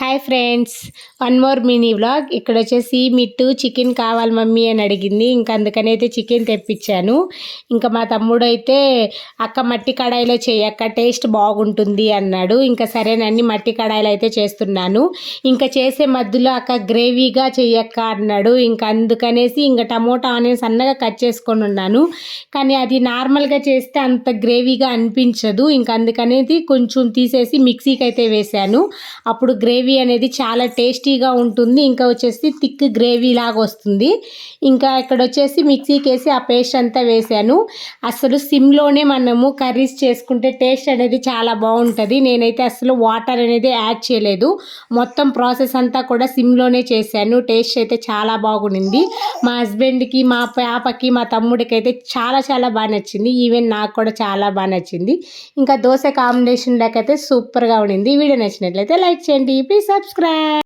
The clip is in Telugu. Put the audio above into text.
Hi friends, one more mini vlog. ఇక్కడ వచ్చేసి మిట్టు చికెన్ కావాలి మమ్మీ అని అడిగింది. ఇంకా అందుకని అయితే చికెన్ తెప్పించాను. ఇంకా మా తమ్ముడు అయితే అక్క మట్టి కడాయిలో చేయక్క టేస్ట్ బాగుంటుంది అన్నాడు. ఇంకా సరేనని మట్టి కడాయిలో అయితే చేస్తున్నాను. ఇంకా చేసే మధ్యలో అక్క గ్రేవీగా చెయ్యక్క అన్నాడు. ఇంకా అందుకనేసి ఇంకా టమోటా ఆనియన్స్ సన్నగా కట్ చేసుకొని ఉన్నాను. కానీ అది నార్మల్గా చేస్తే అంత గ్రేవీగా అనిపించదు. ఇంకా అందుకనేది కొంచెం తీసేసి మిక్సీకి అయితే వేశాను. అప్పుడు గ్రేవీ అనేది చాలా టేస్టీగా ఉంటుంది. ఇంకా వచ్చేసి థిక్ గ్రేవీ లాగా వస్తుంది. ఇంకా ఇక్కడ వచ్చేసి మిక్సీకి వేసి ఆ పేస్ట్ అంతా వేసాను. అసలు సిమ్లోనే మనము కర్రీస్ చేసుకుంటే టేస్ట్ అనేది చాలా బాగుంటుంది. నేనైతే అసలు వాటర్ అనేది యాడ్ చేయలేదు. మొత్తం ప్రాసెస్ అంతా కూడా సిమ్లోనే చేశాను. టేస్ట్ అయితే చాలా బాగుండింది. మా హస్బెండ్కి, మా పాపకి, మా తమ్ముడికి అయితే చాలా చాలా బాగా నచ్చింది. ఈవెన్ నాకు కూడా చాలా బాగా నచ్చింది. ఇంకా దోశ కాంబినేషన్ లేకైతే సూపర్గా ఉండింది. వీడియో నచ్చినట్లయితే లైక్ చేయండి. Please subscribe.